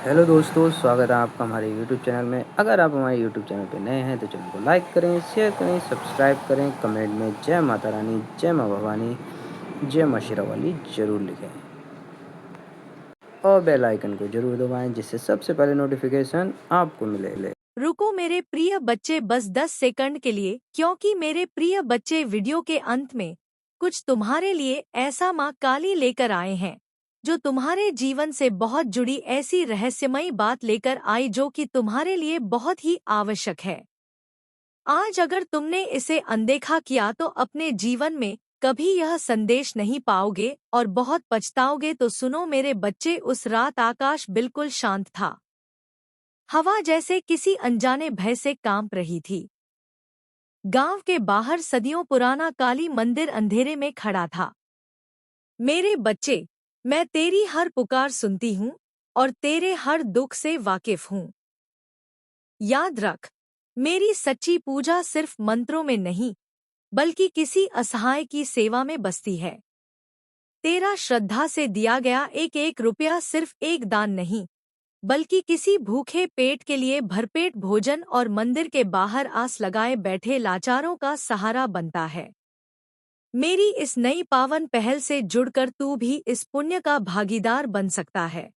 Hello दोस्तों, स्वागत है आपका हमारे यूट्यूब चैनल में। अगर आप हमारे यूट्यूब चैनल पे नए हैं तो चैनल को लाइक करें, शेयर करें, सब्सक्राइब करें, कमेंट में जय माता रानी, जय माँ भवानी, जय माँ शेरावाली ज़रूर लिखें और बेल आइकन को ज़रूर दबाएं जिससे सबसे पहले नोटिफिकेशन आपको मिले। रुको मेरे प्रिय बच्चे बस 10 सेकंड के लिए, क्योंकि मेरे प्रिय बच्चे वीडियो के अंत में कुछ तुम्हारे लिए ऐसा माँ काली लेकर आए हैं जो तुम्हारे जीवन से बहुत जुड़ी ऐसी रहस्यमयी बात लेकर आई जो कि तुम्हारे लिए बहुत ही आवश्यक है। आज अगर तुमने इसे अनदेखा किया तो अपने जीवन में कभी यह संदेश नहीं पाओगे और बहुत पछताओगे। तो सुनो मेरे बच्चे, उस रात आकाश बिल्कुल शांत था। हवा जैसे किसी अनजाने भय से कांप रही थी। गांव के बाहर सदियों पुराना काली मंदिर अंधेरे में खड़ा था। मेरे बच्चे, मैं तेरी हर पुकार सुनती हूँ और तेरे हर दुख से वाकिफ हूँ। याद रख, मेरी सच्ची पूजा सिर्फ मंत्रों में नहीं बल्कि किसी असहाय की सेवा में बसती है। तेरा श्रद्धा से दिया गया एक एक रुपया सिर्फ एक दान नहीं बल्कि किसी भूखे पेट के लिए भरपेट भोजन और मंदिर के बाहर आस लगाए बैठे लाचारों का सहारा बनता है। मेरी इस नई पावन पहल से जुड़कर तू भी इस पुण्य का भागीदार बन सकता है।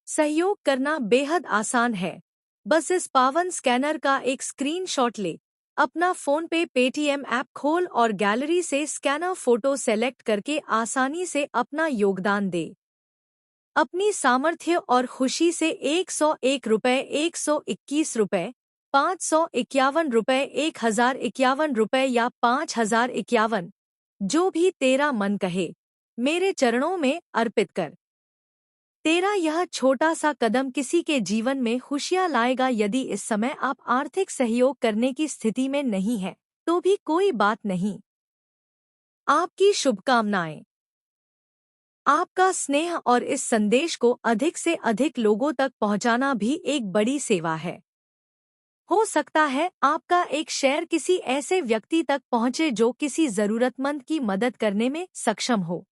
सहयोग करना बेहद आसान है। बस इस पावन स्कैनर का एक स्क्रीनशॉट ले, अपना फोन पे पेटीएम ऐप खोल और गैलरी से स्कैनर फोटो सेलेक्ट करके आसानी से अपना योगदान दे। अपनी सामर्थ्य और खुशी से 101 रुपये, 121 रुपये, 551 रुपये, 1051 रुपये या 5051, जो भी तेरा मन कहे, मेरे चरणों में अर्पित कर। तेरा यह छोटा सा कदम किसी के जीवन में खुशियाँ लाएगा। यदि इस समय आप आर्थिक सहयोग करने की स्थिति में नहीं है तो भी कोई बात नहीं। आपकी शुभकामनाएं, आपका स्नेह और इस संदेश को अधिक से अधिक लोगों तक पहुंचाना भी एक बड़ी सेवा है। हो सकता है आपका एक शेयर किसी ऐसे व्यक्ति तक पहुंचे जो किसी जरूरतमंद की मदद करने में सक्षम हो।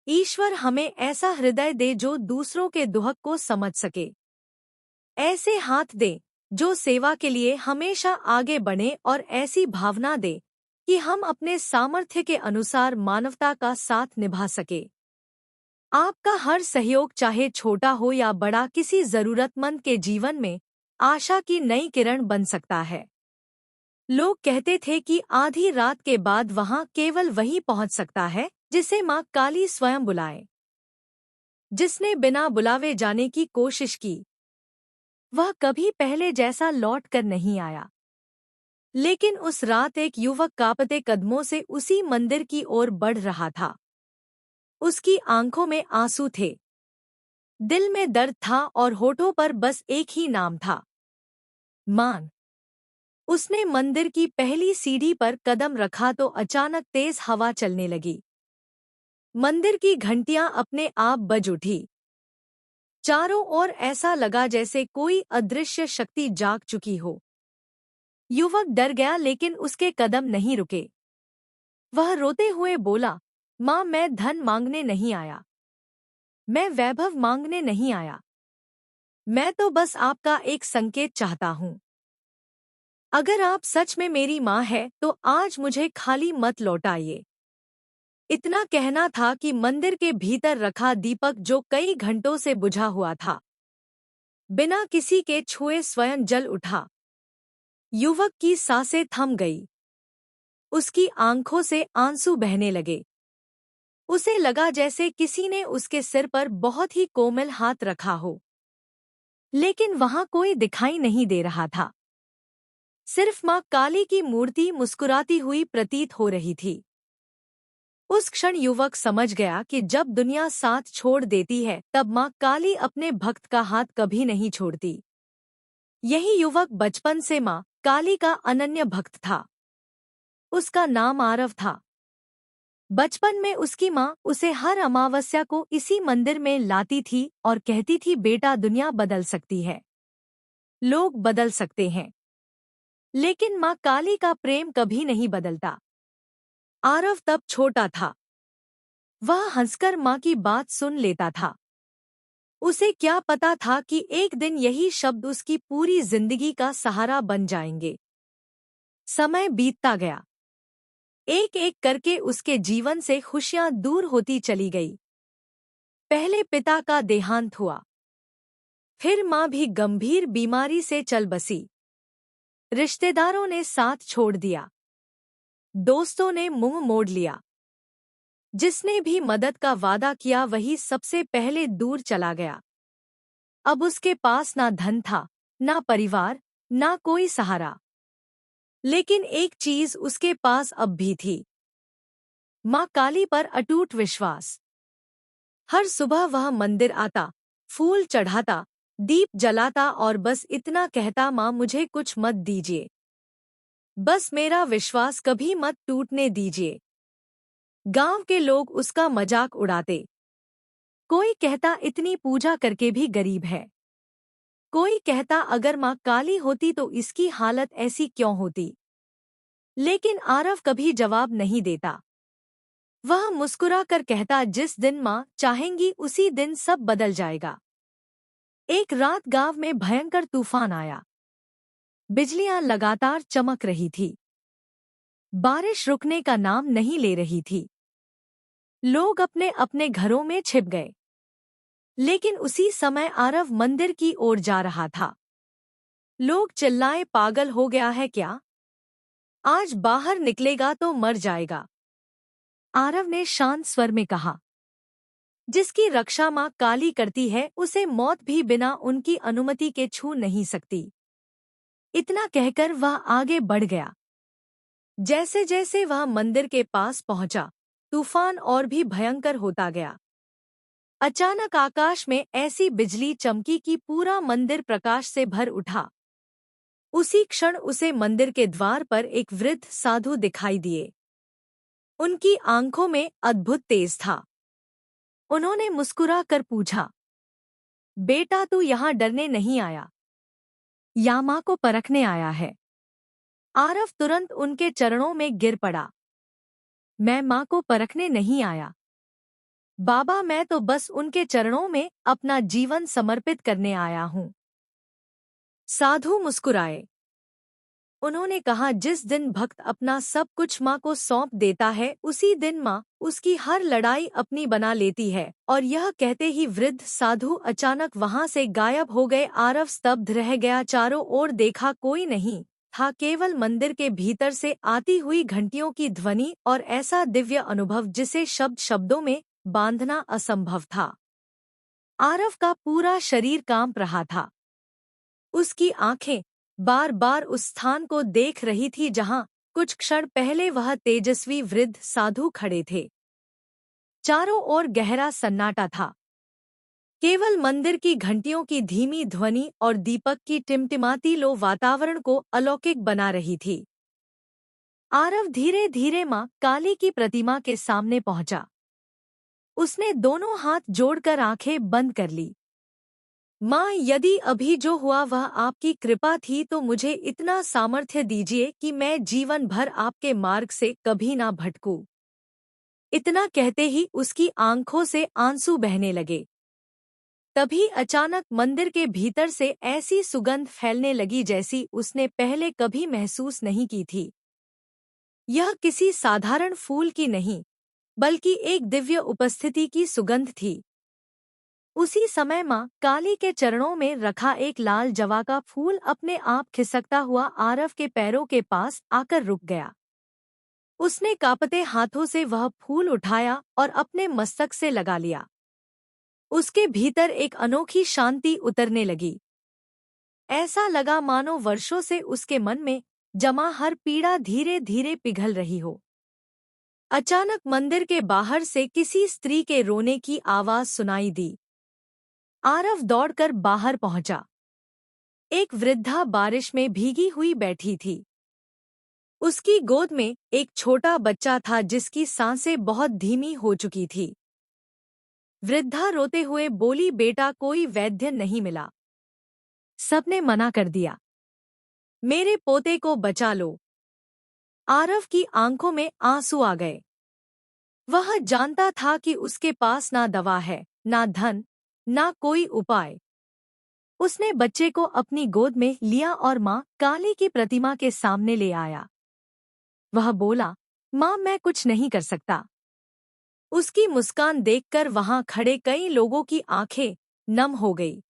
ईश्वर हमें ऐसा हृदय दे जो दूसरों के दुख को समझ सके। ऐसे हाथ दे जो सेवा के लिए हमेशा आगे बढ़े और ऐसी भावना दे कि हम अपने सामर्थ्य के अनुसार मानवता का साथ निभा सके। आपका हर सहयोग, चाहे छोटा हो या बड़ा, किसी जरूरतमंद के जीवन में आशा की नई किरण बन सकता है। लोग कहते थे कि आधी रात के बाद वहां केवल वही पहुंच सकता है जिसे मां काली स्वयं बुलाए। जिसने बिना बुलावे जाने की कोशिश की वह कभी पहले जैसा लौट कर नहीं आया। लेकिन उस रात एक युवक कांपते कदमों से उसी मंदिर की ओर बढ़ रहा था। उसकी आंखों में आंसू थे, दिल में दर्द था और होठों पर बस एक ही नाम था, मान। उसने मंदिर की पहली सीढ़ी पर कदम रखा तो अचानक तेज हवा चलने लगी। मंदिर की घंटियां अपने आप बज उठी। चारों ओर ऐसा लगा जैसे कोई अदृश्य शक्ति जाग चुकी हो। युवक डर गया लेकिन उसके कदम नहीं रुके। वह रोते हुए बोला, माँ, मैं धन मांगने नहीं आया, मैं वैभव मांगने नहीं आया, मैं तो बस आपका एक संकेत चाहता हूँ। अगर आप सच में मेरी माँ है तो आज मुझे खाली मत लौटाइए। इतना कहना था कि मंदिर के भीतर रखा दीपक, जो कई घंटों से बुझा हुआ था, बिना किसी के छुए स्वयं जल उठा। युवक की सांसें थम गई। उसकी आंखों से आंसू बहने लगे। उसे लगा जैसे किसी ने उसके सिर पर बहुत ही कोमल हाथ रखा हो। लेकिन वहां कोई दिखाई नहीं दे रहा था। सिर्फ मां काली की मूर्ति मुस्कुराती हुई प्रतीत हो रही थी। उस क्षण युवक समझ गया कि जब दुनिया साथ छोड़ देती है तब मां काली अपने भक्त का हाथ कभी नहीं छोड़ती। यही युवक बचपन से मां काली का अनन्य भक्त था। उसका नाम आरव था। बचपन में उसकी माँ उसे हर अमावस्या को इसी मंदिर में लाती थी और कहती थी, बेटा, दुनिया बदल सकती है, लोग बदल सकते हैं, लेकिन माँ काली का प्रेम कभी नहीं बदलता। आरव तब छोटा था। वह हंसकर माँ की बात सुन लेता था। उसे क्या पता था कि एक दिन यही शब्द उसकी पूरी जिंदगी का सहारा बन जाएंगे। समय बीतता गया। एक एक करके उसके जीवन से खुशियां दूर होती चली गई। पहले पिता का देहांत हुआ, फिर मां भी गंभीर बीमारी से चल बसी। रिश्तेदारों ने साथ छोड़ दिया, दोस्तों ने मुंह मोड़ लिया। जिसने भी मदद का वादा किया वही सबसे पहले दूर चला गया। अब उसके पास ना धन था, ना परिवार, ना कोई सहारा। लेकिन एक चीज उसके पास अब भी थी, मां काली पर अटूट विश्वास। हर सुबह वह मंदिर आता, फूल चढ़ाता, दीप जलाता और बस इतना कहता, मां मुझे कुछ मत दीजिए, बस मेरा विश्वास कभी मत टूटने दीजिए। गांव के लोग उसका मजाक उड़ाते। कोई कहता इतनी पूजा करके भी गरीब है। कोई कहता अगर मां काली होती तो इसकी हालत ऐसी क्यों होती। लेकिन आरव कभी जवाब नहीं देता। वह मुस्कुरा कर कहता, जिस दिन मां चाहेंगी उसी दिन सब बदल जाएगा। एक रात गांव में भयंकर तूफान आया। बिजलियां लगातार चमक रही थी। बारिश रुकने का नाम नहीं ले रही थी। लोग अपने अपने घरों में छिप गए। लेकिन उसी समय आरव मंदिर की ओर जा रहा था। लोग चिल्लाए, पागल हो गया है क्या? आज बाहर निकलेगा तो मर जाएगा। आरव ने शांत स्वर में कहा, जिसकी रक्षा मां काली करती है उसे मौत भी बिना उनकी अनुमति के छू नहीं सकती। इतना कहकर वह आगे बढ़ गया। जैसे जैसे वह मंदिर के पास पहुंचा, तूफान और भी भयंकर होता गया। अचानक आकाश में ऐसी बिजली चमकी कि पूरा मंदिर प्रकाश से भर उठा। उसी क्षण उसे मंदिर के द्वार पर एक वृद्ध साधु दिखाई दिए। उनकी आंखों में अद्भुत तेज था। उन्होंने मुस्कुरा कर पूछा, बेटा तू यहाँ डरने नहीं आया या मां को परखने आया है? आरव तुरंत उनके चरणों में गिर पड़ा। मैं मां को परखने नहीं आया बाबा, मैं तो बस उनके चरणों में अपना जीवन समर्पित करने आया हूँ। साधु मुस्कुराए। उन्होंने कहा, जिस दिन भक्त अपना सब कुछ मां को सौंप देता है उसी दिन मां उसकी हर लड़ाई अपनी बना लेती है। और यह कहते ही वृद्ध साधु अचानक वहां से गायब हो गए। आरव स्तब्ध रह गया। चारों ओर देखा, कोई नहीं था, केवल मंदिर के भीतर से आती हुई घंटियों की ध्वनि और ऐसा दिव्य अनुभव जिसे शब्दों में बांधना असंभव था। आरव का पूरा शरीर कांप रहा था। उसकी आंखें बार बार उस स्थान को देख रही थी जहां कुछ क्षण पहले वह तेजस्वी वृद्ध साधु खड़े थे। चारों ओर गहरा सन्नाटा था। केवल मंदिर की घंटियों की धीमी ध्वनि और दीपक की टिमटिमाती लो वातावरण को अलौकिक बना रही थी। आरव धीरे धीरे मां काली की प्रतिमा के सामने पहुंचा। उसने दोनों हाथ जोड़कर आंखें बंद कर ली। मां, यदि अभी जो हुआ वह आपकी कृपा थी तो मुझे इतना सामर्थ्य दीजिए कि मैं जीवन भर आपके मार्ग से कभी ना भटकूं। इतना कहते ही उसकी आंखों से आंसू बहने लगे। तभी अचानक मंदिर के भीतर से ऐसी सुगंध फैलने लगी जैसी उसने पहले कभी महसूस नहीं की थी। यह किसी साधारण फूल की नहीं, बल्कि एक दिव्य उपस्थिति की सुगंध थी। उसी समय मां काली के चरणों में रखा एक लाल जवा का फूल अपने आप खिसकता हुआ आरव के पैरों के पास आकर रुक गया। उसने कांपते हाथों से वह फूल उठाया और अपने मस्तक से लगा लिया। उसके भीतर एक अनोखी शांति उतरने लगी। ऐसा लगा मानो वर्षों से उसके मन में जमा हर पीड़ा धीरे धीरे पिघल रही हो। अचानक मंदिर के बाहर से किसी स्त्री के रोने की आवाज सुनाई दी। आरव दौड़कर बाहर पहुंचा। एक वृद्धा बारिश में भीगी हुई बैठी थी। उसकी गोद में एक छोटा बच्चा था जिसकी सांसें बहुत धीमी हो चुकी थी। वृद्धा रोते हुए बोली, बेटा कोई वैद्य नहीं मिला, सबने मना कर दिया, मेरे पोते को बचा लो। आरव की आंखों में आंसू आ गए। वह जानता था कि उसके पास ना दवा है, ना धन, ना कोई उपाय। उसने बच्चे को अपनी गोद में लिया और माँ काली की प्रतिमा के सामने ले आया। वह बोला, माँ मैं कुछ नहीं कर सकता। उसकी मुस्कान देखकर वहां खड़े कई लोगों की आंखें नम हो गई।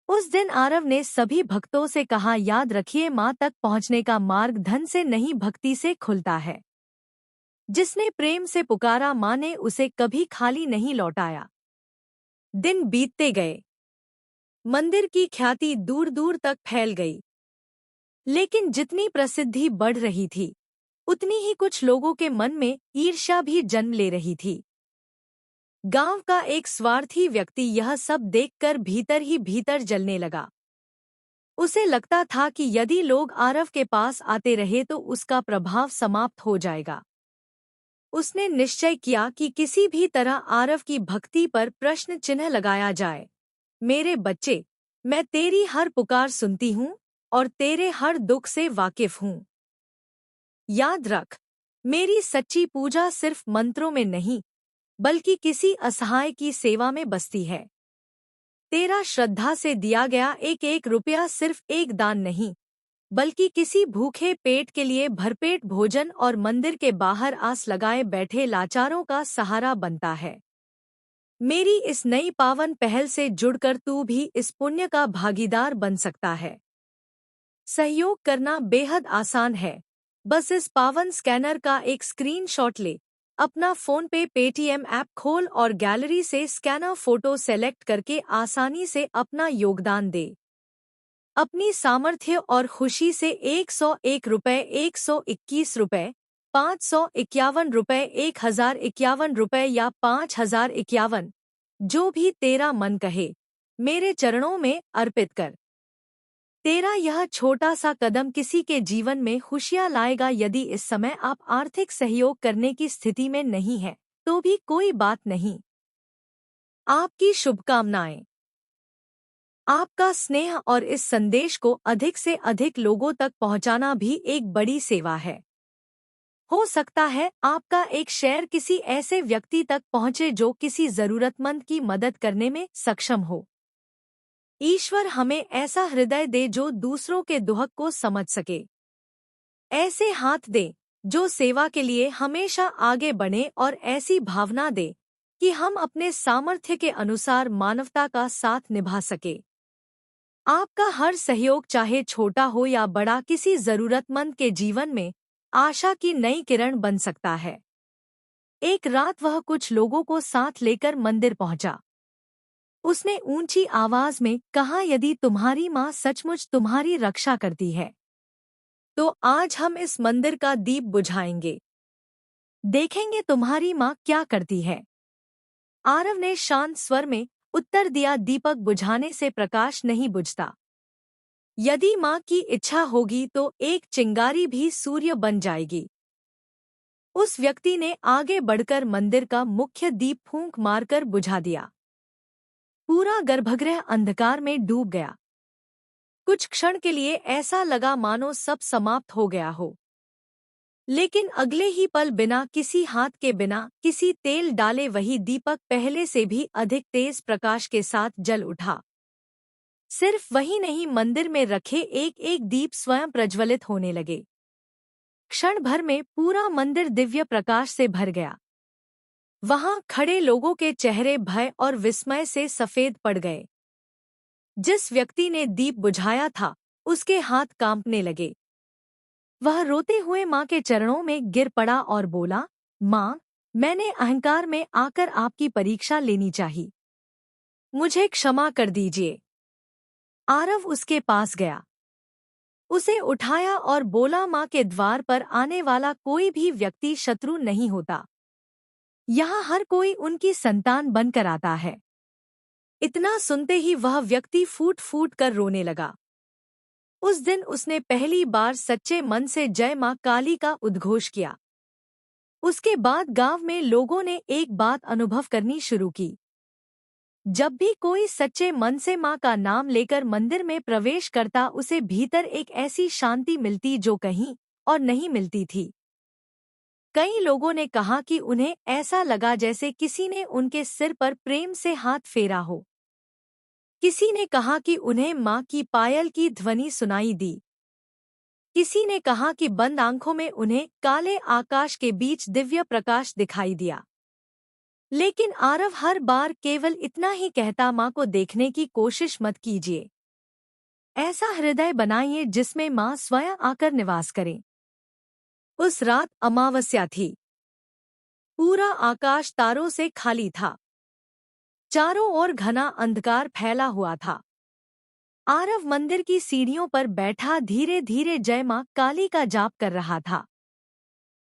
उस दिन आरव ने सभी भक्तों से कहा, याद रखिए माँ तक पहुँचने का मार्ग धन से नहीं भक्ति से खुलता है। जिसने प्रेम से पुकारा माँ ने उसे कभी खाली नहीं लौटाया। दिन बीतते गए। मंदिर की ख्याति दूर दूर तक फैल गई। लेकिन जितनी प्रसिद्धि बढ़ रही थी उतनी ही कुछ लोगों के मन में ईर्ष्या भी जन्म ले रही थी। गांव का एक स्वार्थी व्यक्ति यह सब देखकर भीतर ही भीतर जलने लगा। उसे लगता था कि यदि लोग आरव के पास आते रहे तो उसका प्रभाव समाप्त हो जाएगा। उसने निश्चय किया कि किसी भी तरह आरव की भक्ति पर प्रश्न चिन्ह लगाया जाए। मेरे बच्चे, मैं तेरी हर पुकार सुनती हूँ और तेरे हर दुख से वाकिफ हूँ। याद रख, मेरी सच्ची पूजा सिर्फ मंत्रों में नहीं बल्कि किसी असहाय की सेवा में बसती है। तेरा श्रद्धा से दिया गया एक एक रुपया सिर्फ एक दान नहीं बल्कि किसी भूखे पेट के लिए भरपेट भोजन और मंदिर के बाहर आस लगाए बैठे लाचारों का सहारा बनता है। मेरी इस नई पावन पहल से जुड़कर तू भी इस पुण्य का भागीदार बन सकता है। सहयोग करना बेहद आसान है। बस इस पावन स्कैनर का एक स्क्रीनशॉट ले, अपना फोन पे पेटीएम ऐप खोल और गैलरी से स्कैनर फोटो सेलेक्ट करके आसानी से अपना योगदान दे। अपनी सामर्थ्य और खुशी से 101 रुपए, 121 रुपए, 551 रुपए, 1051 रुपए या 5051, जो भी तेरा मन कहे, मेरे चरणों में अर्पित कर। तेरा यह छोटा सा कदम किसी के जीवन में खुशियां लाएगा। यदि इस समय आप आर्थिक सहयोग करने की स्थिति में नहीं हैं, तो भी कोई बात नहीं। आपकी शुभकामनाएं। आपका स्नेह और इस संदेश को अधिक से अधिक लोगों तक पहुंचाना भी एक बड़ी सेवा है। हो सकता है आपका एक शेयर किसी ऐसे व्यक्ति तक पहुंचे जो किसी जरूरतमंद की मदद करने में सक्षम हो। ईश्वर हमें ऐसा हृदय दे जो दूसरों के दुख को समझ सके। ऐसे हाथ दे जो सेवा के लिए हमेशा आगे बढ़े और ऐसी भावना दे कि हम अपने सामर्थ्य के अनुसार मानवता का साथ निभा सके। आपका हर सहयोग चाहे छोटा हो या बड़ा किसी जरूरतमंद के जीवन में आशा की नई किरण बन सकता है। एक रात वह कुछ लोगों को साथ लेकर मंदिर पहुंचा। उसने ऊंची आवाज में कहा, यदि तुम्हारी माँ सचमुच तुम्हारी रक्षा करती है तो आज हम इस मंदिर का दीप बुझाएंगे। देखेंगे तुम्हारी माँ क्या करती है। आरव ने शांत स्वर में उत्तर दिया, दीपक बुझाने से प्रकाश नहीं बुझता। यदि माँ की इच्छा होगी तो एक चिंगारी भी सूर्य बन जाएगी। उस व्यक्ति ने आगे बढ़कर मंदिर का मुख्य दीप फूंक मारकर बुझा दिया। पूरा गर्भगृह अंधकार में डूब गया। कुछ क्षण के लिए ऐसा लगा मानो सब समाप्त हो गया हो, लेकिन अगले ही पल बिना किसी हाथ के, बिना किसी तेल डाले वही दीपक पहले से भी अधिक तेज प्रकाश के साथ जल उठा। सिर्फ वही नहीं, मंदिर में रखे एक एक दीप स्वयं प्रज्वलित होने लगे। क्षण भर में पूरा मंदिर दिव्य प्रकाश से भर गया। वहां खड़े लोगों के चेहरे भय और विस्मय से सफेद पड़ गए। जिस व्यक्ति ने दीप बुझाया था उसके हाथ कांपने लगे। वह रोते हुए माँ के चरणों में गिर पड़ा और बोला, माँ, मैंने अहंकार में आकर आपकी परीक्षा लेनी चाहिए। मुझे क्षमा कर दीजिए। आरव उसके पास गया, उसे उठाया और बोला, माँ के द्वार पर आने वाला कोई भी व्यक्ति शत्रु नहीं होता। यहाँ हर कोई उनकी संतान बनकर आता है। इतना सुनते ही वह व्यक्ति फूट फूट कर रोने लगा। उस दिन उसने पहली बार सच्चे मन से जय माँ काली का उद्घोष किया। उसके बाद गांव में लोगों ने एक बात अनुभव करनी शुरू की। जब भी कोई सच्चे मन से माँ का नाम लेकर मंदिर में प्रवेश करता उसे भीतर एक ऐसी शांति मिलती जो कहीं और नहीं मिलती थी। कई लोगों ने कहा कि उन्हें ऐसा लगा जैसे किसी ने उनके सिर पर प्रेम से हाथ फेरा हो। किसी ने कहा कि उन्हें माँ की पायल की ध्वनि सुनाई दी। किसी ने कहा कि बंद आंखों में उन्हें काले आकाश के बीच दिव्य प्रकाश दिखाई दिया। लेकिन आरव हर बार केवल इतना ही कहता, माँ को देखने की कोशिश मत कीजिए। ऐसा हृदय बनाइए जिसमें माँ स्वयं आकर निवास करे। उस रात अमावस्या थी। पूरा आकाश तारों से खाली था। चारों ओर घना अंधकार फैला हुआ था। आरव मंदिर की सीढ़ियों पर बैठा धीरे धीरे जय माँ काली का जाप कर रहा था।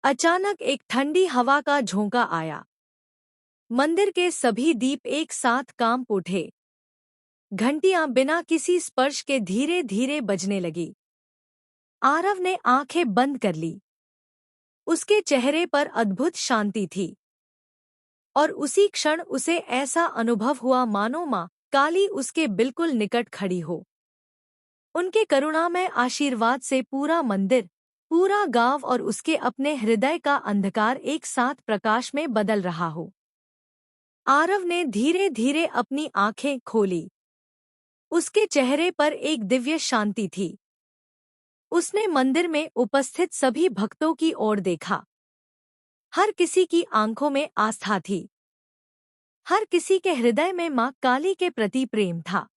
अचानक एक ठंडी हवा का झोंका आया। मंदिर के सभी दीप एक साथ कांप उठे। घंटियां बिना किसी स्पर्श के धीरे धीरे बजने लगी। आरव ने आंखें बंद कर ली। उसके चेहरे पर अद्भुत शांति थी और उसी क्षण उसे ऐसा अनुभव हुआ मानो माँ काली उसके बिल्कुल निकट खड़ी हो। उनके करुणामय आशीर्वाद से पूरा मंदिर, पूरा गांव और उसके अपने हृदय का अंधकार एक साथ प्रकाश में बदल रहा हो। आरव ने धीरे धीरे अपनी आंखें खोली। उसके चेहरे पर एक दिव्य शांति थी। उसने मंदिर में उपस्थित सभी भक्तों की ओर देखा। हर किसी की आंखों में आस्था थी। हर किसी के हृदय में मां काली के प्रति प्रेम था।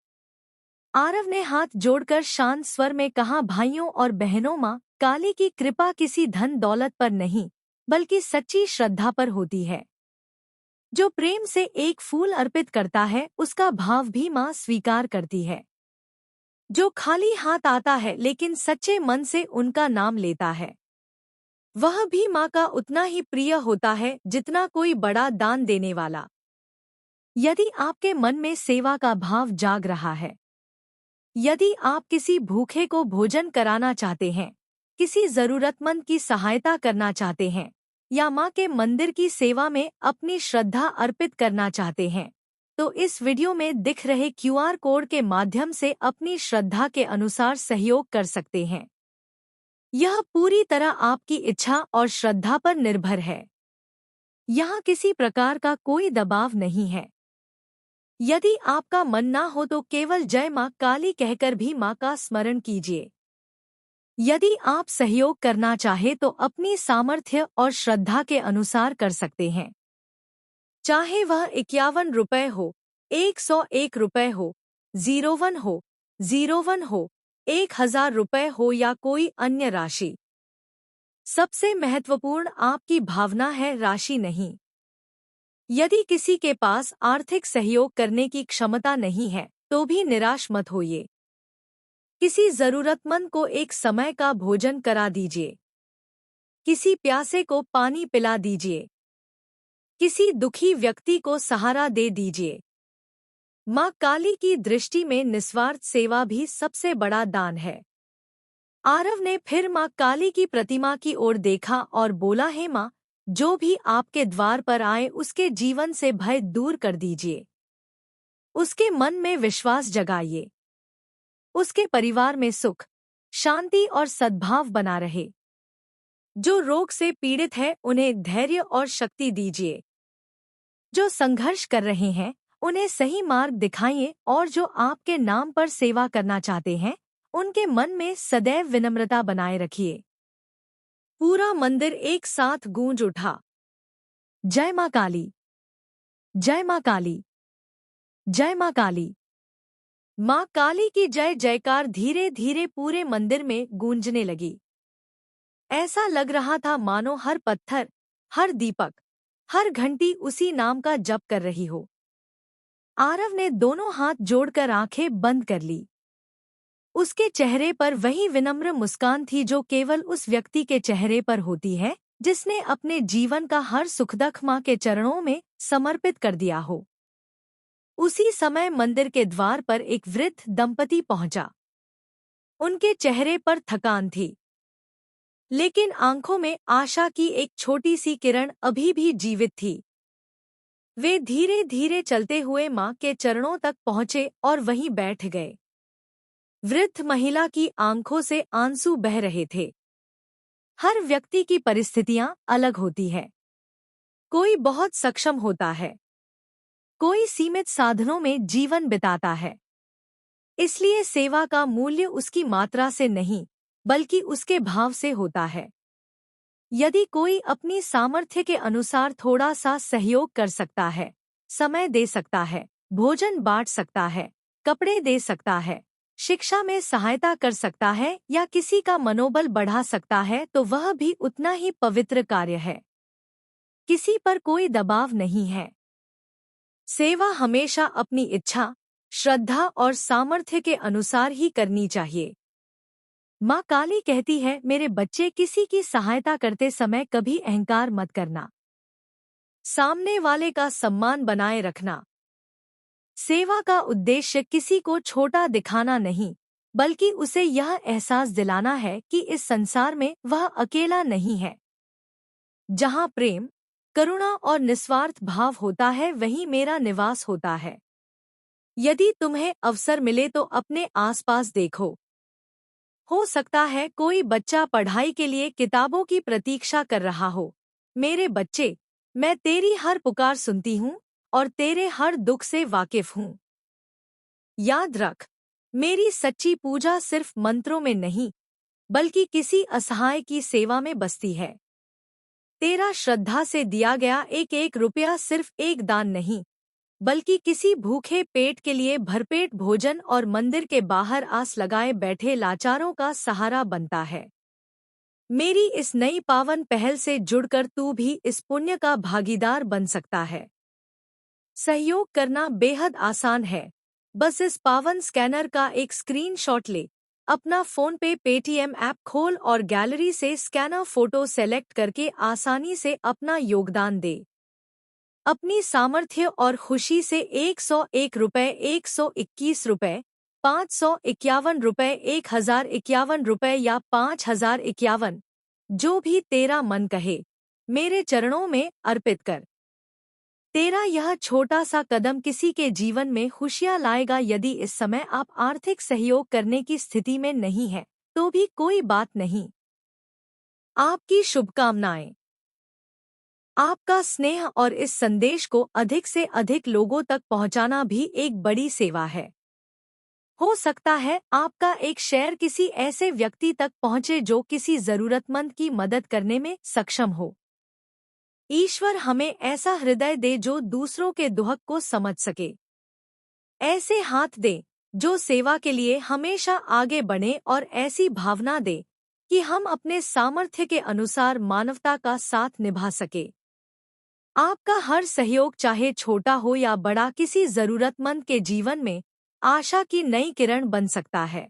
आरव ने हाथ जोड़कर शांत स्वर में कहा, भाइयों और बहनों, मां काली की कृपा किसी धन दौलत पर नहीं, बल्कि सच्ची श्रद्धा पर होती है। जो प्रेम से एक फूल अर्पित करता है, उसका भाव भी मां स्वीकार करती है। जो खाली हाथ आता है लेकिन सच्चे मन से उनका नाम लेता है, वह भी मां का उतना ही प्रिय होता है जितना कोई बड़ा दान देने वाला। यदि आपके मन में सेवा का भाव जाग रहा है, यदि आप किसी भूखे को भोजन कराना चाहते हैं, किसी जरूरतमंद की सहायता करना चाहते हैं या मां के मंदिर की सेवा में अपनी श्रद्धा अर्पित करना चाहते हैं, तो इस वीडियो में दिख रहे क्यूआर कोड के माध्यम से अपनी श्रद्धा के अनुसार सहयोग कर सकते हैं। यह पूरी तरह आपकी इच्छा और श्रद्धा पर निर्भर है। यहाँ किसी प्रकार का कोई दबाव नहीं है। यदि आपका मन ना हो तो केवल जय मां काली कहकर भी मां का स्मरण कीजिए। यदि आप सहयोग करना चाहे तो अपनी सामर्थ्य और श्रद्धा के अनुसार कर सकते हैं। चाहे वह 51 रुपए हो, 101 रुपए हो, 01 हो, 01 हो, 1000 रुपए हो या कोई अन्य राशि। सबसे महत्वपूर्ण आपकी भावना है, राशि नहीं। यदि किसी के पास आर्थिक सहयोग करने की क्षमता नहीं है, तो भी निराश मत होइए। किसी जरूरतमंद को एक समय का भोजन करा दीजिए। किसी प्यासे को पानी पिला दीजिए। किसी दुखी व्यक्ति को सहारा दे दीजिए। मां काली की दृष्टि में निस्वार्थ सेवा भी सबसे बड़ा दान है। आरव ने फिर मां काली की प्रतिमा की ओर देखा और बोला, हे मां, जो भी आपके द्वार पर आए उसके जीवन से भय दूर कर दीजिए। उसके मन में विश्वास जगाइए। उसके परिवार में सुख, शांति और सद्भाव बना रहे। जो रोग से पीड़ित है उन्हें धैर्य और शक्ति दीजिए। जो संघर्ष कर रहे हैं उन्हें सही मार्ग दिखाइए और जो आपके नाम पर सेवा करना चाहते हैं उनके मन में सदैव विनम्रता बनाए रखिए। पूरा मंदिर एक साथ गूंज उठा, जय मां काली, जय मां काली, जय मां काली। मां काली की जय जयकार धीरे धीरे पूरे मंदिर में गूंजने लगी। ऐसा लग रहा था मानो हर पत्थर, हर दीपक, हर घंटी उसी नाम का जप कर रही हो। आरव ने दोनों हाथ जोड़कर आंखें बंद कर ली। उसके चेहरे पर वही विनम्र मुस्कान थी जो केवल उस व्यक्ति के चेहरे पर होती है जिसने अपने जीवन का हर सुख-दुख मां के चरणों में समर्पित कर दिया हो। उसी समय मंदिर के द्वार पर एक वृद्ध दंपति पहुंचा। उनके चेहरे पर थकान थी, लेकिन आंखों में आशा की एक छोटी सी किरण अभी भी जीवित थी। वे धीरे धीरे चलते हुए मां के चरणों तक पहुंचे और वहीं बैठ गए। वृद्ध महिला की आंखों से आंसू बह रहे थे। हर व्यक्ति की परिस्थितियां अलग होती है। कोई बहुत सक्षम होता है, कोई सीमित साधनों में जीवन बिताता है, इसलिए सेवा का मूल्य उसकी मात्रा से नहीं, बल्कि उसके भाव से होता है। यदि कोई अपनी सामर्थ्य के अनुसार थोड़ा सा सहयोग कर सकता है, समय दे सकता है, भोजन बांट सकता है, कपड़े दे सकता है, शिक्षा में सहायता कर सकता है या किसी का मनोबल बढ़ा सकता है, तो वह भी उतना ही पवित्र कार्य है। किसी पर कोई दबाव नहीं है। सेवा हमेशा अपनी इच्छा, श्रद्धा और सामर्थ्य के अनुसार ही करनी चाहिए। माँ काली कहती है, मेरे बच्चे, किसी की सहायता करते समय कभी अहंकार मत करना। सामने वाले का सम्मान बनाए रखना। सेवा का उद्देश्य किसी को छोटा दिखाना नहीं, बल्कि उसे यह एहसास दिलाना है कि इस संसार में वह अकेला नहीं है। जहाँ प्रेम, करुणा और निस्वार्थ भाव होता है, वहीं मेरा निवास होता है। यदि तुम्हें अवसर मिले तो अपने आसपास देखो। हो सकता है कोई बच्चा पढ़ाई के लिए किताबों की प्रतीक्षा कर रहा हो। मेरे बच्चे, मैं तेरी हर पुकार सुनती हूँ और तेरे हर दुख से वाकिफ हूँ। याद रख, मेरी सच्ची पूजा सिर्फ मंत्रों में नहीं, बल्कि किसी असहाय की सेवा में बसती है। तेरा श्रद्धा से दिया गया एक एक रुपया सिर्फ एक दान नहीं, बल्कि किसी भूखे पेट के लिए भरपेट भोजन और मंदिर के बाहर आस लगाए बैठे लाचारों का सहारा बनता है। मेरी इस नई पावन पहल से जुड़कर तू भी इस पुण्य का भागीदार बन सकता है। सहयोग करना बेहद आसान है। बस इस पावन स्कैनर का एक स्क्रीनशॉट ले, अपना फोन पे पेटीएम ऐप खोल और गैलरी से स्कैनर फोटो सेलेक्ट करके आसानी से अपना योगदान दे। अपनी सामर्थ्य और खुशी से 101 रुपये, 121 रुपये, 551 रुपये, 1051 रुपये या 5051, जो भी तेरा मन कहे, मेरे चरणों में अर्पित कर। तेरा यह छोटा सा कदम किसी के जीवन में खुशियां लाएगा। यदि इस समय आप आर्थिक सहयोग करने की स्थिति में नहीं हैं, तो भी कोई बात नहीं। आपकी शुभकामनाएं। आपका स्नेह और इस संदेश को अधिक से अधिक लोगों तक पहुंचाना भी एक बड़ी सेवा है। हो सकता है आपका एक शेयर किसी ऐसे व्यक्ति तक पहुंचे जो किसी जरूरतमंद की मदद करने में सक्षम हो। ईश्वर हमें ऐसा हृदय दे जो दूसरों के दुख को समझ सके। ऐसे हाथ दे जो सेवा के लिए हमेशा आगे बढ़े और ऐसी भावना दे कि हम अपने सामर्थ्य के अनुसार मानवता का साथ निभा सके। आपका हर सहयोग, चाहे छोटा हो या बड़ा, किसी जरूरतमंद के जीवन में आशा की नई किरण बन सकता है।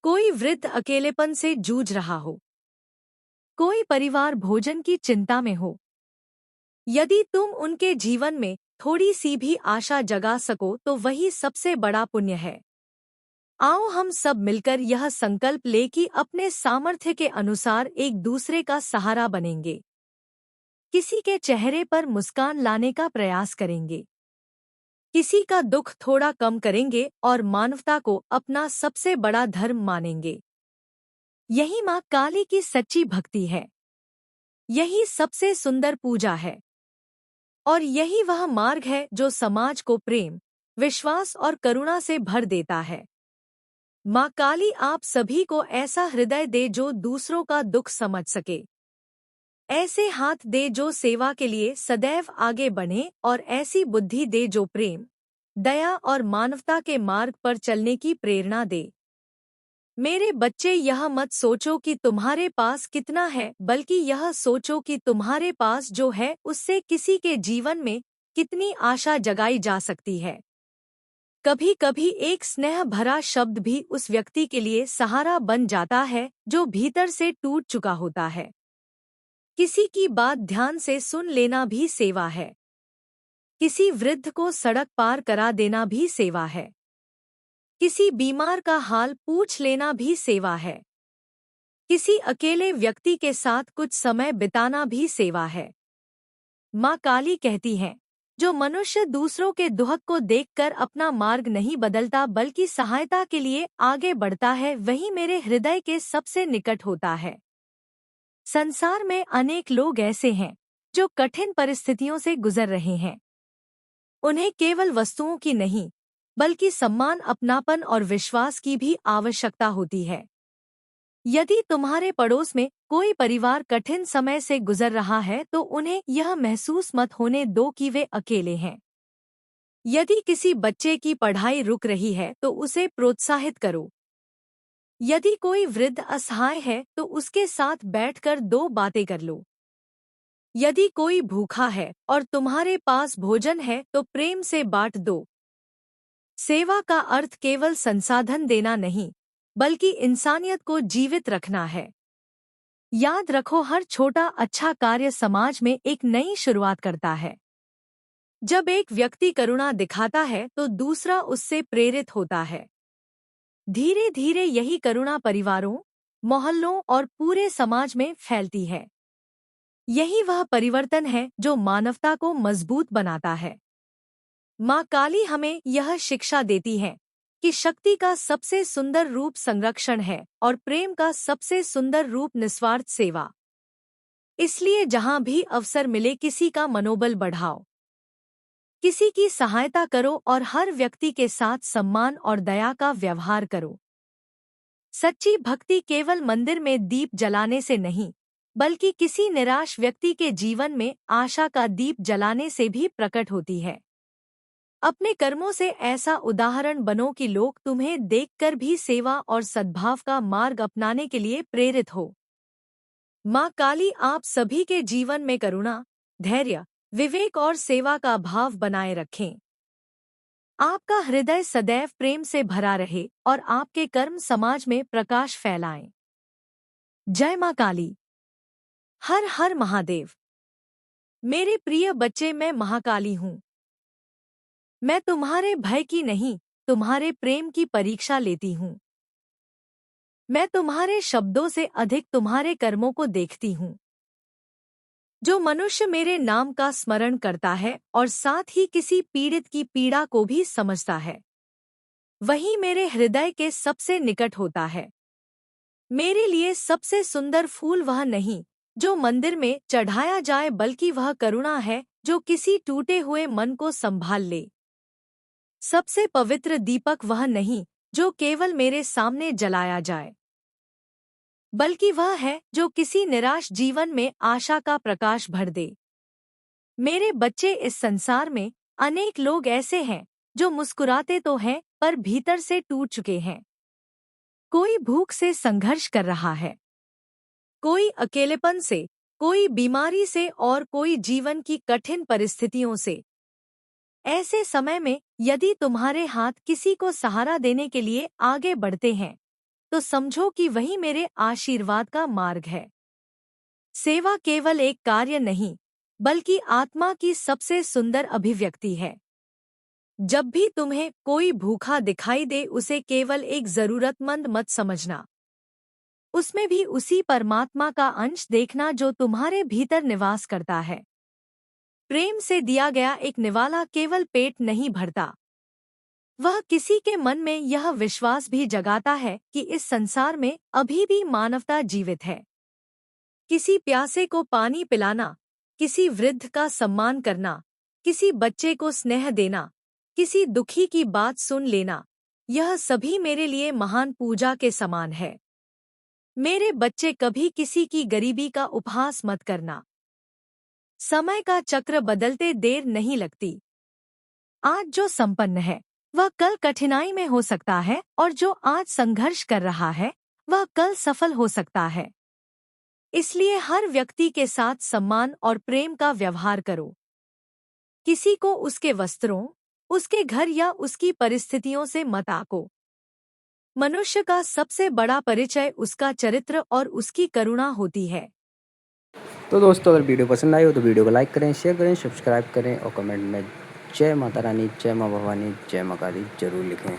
कोई वृद्ध अकेलेपन से जूझ रहा हो, कोई परिवार भोजन की चिंता में हो। यदि तुम उनके जीवन में थोड़ी सी भी आशा जगा सको तो वही सबसे बड़ा पुण्य है। आओ हम सब मिलकर यह संकल्प ले कि अपने सामर्थ्य के अनुसार एक दूसरे का सहारा बनेंगे। किसी के चेहरे पर मुस्कान लाने का प्रयास करेंगे, किसी का दुख थोड़ा कम करेंगे और मानवता को अपना सबसे बड़ा धर्म मानेंगे। यही माँ काली की सच्ची भक्ति है। यही सबसे सुंदर पूजा है और यही वह मार्ग है जो समाज को प्रेम, विश्वास और करुणा से भर देता है। माँ काली आप सभी को ऐसा हृदय दे जो दूसरों का दुख समझ सके, ऐसे हाथ दे जो सेवा के लिए सदैव आगे बढ़े और ऐसी बुद्धि दे जो प्रेम, दया और मानवता के मार्ग पर चलने की प्रेरणा दे। मेरे बच्चे, यह मत सोचो कि तुम्हारे पास कितना है, बल्कि यह सोचो कि तुम्हारे पास जो है उससे किसी के जीवन में कितनी आशा जगाई जा सकती है। कभी कभी एक स्नेह भरा शब्द भी उस व्यक्ति के लिए सहारा बन जाता है जो भीतर से टूट चुका होता है। किसी की बात ध्यान से सुन लेना भी सेवा है। किसी वृद्ध को सड़क पार करा देना भी सेवा है। किसी बीमार का हाल पूछ लेना भी सेवा है। किसी अकेले व्यक्ति के साथ कुछ समय बिताना भी सेवा है। माँ काली कहती हैं, जो मनुष्य दूसरों के दुख को देखकर अपना मार्ग नहीं बदलता बल्कि सहायता के लिए आगे बढ़ता है, वही मेरे हृदय के सबसे निकट होता है। संसार में अनेक लोग ऐसे हैं जो कठिन परिस्थितियों से गुजर रहे हैं। उन्हें केवल वस्तुओं की नहीं, बल्कि सम्मान, अपनापन और विश्वास की भी आवश्यकता होती है। यदि तुम्हारे पड़ोस में कोई परिवार कठिन समय से गुजर रहा है तो उन्हें यह महसूस मत होने दो कि वे अकेले हैं। यदि किसी बच्चे की पढ़ाई रुक रही है तो उसे प्रोत्साहित करो। यदि कोई वृद्ध असहाय है तो उसके साथ बैठकर दो बातें कर लो। यदि कोई भूखा है और तुम्हारे पास भोजन है तो प्रेम से बांट दो। सेवा का अर्थ केवल संसाधन देना नहीं, बल्कि इंसानियत को जीवित रखना है। याद रखो, हर छोटा अच्छा कार्य समाज में एक नई शुरुआत करता है। जब एक व्यक्ति करुणा दिखाता है तो दूसरा उससे प्रेरित होता है। धीरे धीरे यही करुणा परिवारों, मोहल्लों और पूरे समाज में फैलती है। यही वह परिवर्तन है जो मानवता को मजबूत बनाता है। माँ काली हमें यह शिक्षा देती है कि शक्ति का सबसे सुंदर रूप संरक्षण है और प्रेम का सबसे सुंदर रूप निस्वार्थ सेवा। इसलिए जहाँ भी अवसर मिले किसी का मनोबल बढ़ाओ, किसी की सहायता करो और हर व्यक्ति के साथ सम्मान और दया का व्यवहार करो। सच्ची भक्ति केवल मंदिर में दीप जलाने से नहीं, बल्कि किसी निराश व्यक्ति के जीवन में आशा का दीप जलाने से भी प्रकट होती है। अपने कर्मों से ऐसा उदाहरण बनो कि लोग तुम्हें देखकर भी सेवा और सद्भाव का मार्ग अपनाने के लिए प्रेरित हो। माँ काली आप सभी के जीवन में करुणा, धैर्य, विवेक और सेवा का भाव बनाए रखें। आपका हृदय सदैव प्रेम से भरा रहे और आपके कर्म समाज में प्रकाश फैलाएं। जय माँ काली। हर हर महादेव। मेरे प्रिय बच्चे, मैं महाकाली हूँ। मैं तुम्हारे भय की नहीं, तुम्हारे प्रेम की परीक्षा लेती हूँ। मैं तुम्हारे शब्दों से अधिक तुम्हारे कर्मों को देखती हूँ। जो मनुष्य मेरे नाम का स्मरण करता है और साथ ही किसी पीड़ित की पीड़ा को भी समझता है, वही मेरे हृदय के सबसे निकट होता है। मेरे लिए सबसे सुंदर फूल वह नहीं जो मंदिर में चढ़ाया जाए, बल्कि वह करुणा है जो किसी टूटे हुए मन को संभाल ले। सबसे पवित्र दीपक वह नहीं जो केवल मेरे सामने जलाया जाए, बल्कि वह है जो किसी निराश जीवन में आशा का प्रकाश भर दे। मेरे बच्चे, इस संसार में अनेक लोग ऐसे हैं जो मुस्कुराते तो हैं पर भीतर से टूट चुके हैं। कोई भूख से संघर्ष कर रहा है, कोई अकेलेपन से, कोई बीमारी से और कोई जीवन की कठिन परिस्थितियों से। ऐसे समय में यदि तुम्हारे हाथ किसी को सहारा देने के लिए आगे बढ़ते हैं तो समझो कि वही मेरे आशीर्वाद का मार्ग है। सेवा केवल एक कार्य नहीं, बल्कि आत्मा की सबसे सुंदर अभिव्यक्ति है। जब भी तुम्हें कोई भूखा दिखाई दे उसे केवल एक जरूरतमंद मत समझना, उसमें भी उसी परमात्मा का अंश देखना जो तुम्हारे भीतर निवास करता है। प्रेम से दिया गया एक निवाला केवल पेट नहीं भरता, वह किसी के मन में यह विश्वास भी जगाता है कि इस संसार में अभी भी मानवता जीवित है। किसी प्यासे को पानी पिलाना, किसी वृद्ध का सम्मान करना, किसी बच्चे को स्नेह देना, किसी दुखी की बात सुन लेना, यह सभी मेरे लिए महान पूजा के समान है। मेरे बच्चे, कभी किसी की गरीबी का उपहास मत करना। समय का चक्र बदलते देर नहीं लगती। आज जो संपन्न है वह कल कठिनाई में हो सकता है और जो आज संघर्ष कर रहा है वह कल सफल हो सकता है। इसलिए हर व्यक्ति के साथ सम्मान और प्रेम का व्यवहार करो। किसी को उसके वस्त्रों, उसके घर या उसकी परिस्थितियों से मत आको। मनुष्य का सबसे बड़ा परिचय उसका चरित्र और उसकी करुणा होती है। तो दोस्तों, अगर वीडियो पसंद आई हो तो वीडियो को लाइक करें, शेयर करें, सब्सक्राइब करें और कमेंट में जय माता रानी, जय माँ भवानी, जय माँ काली जरूर लिखें।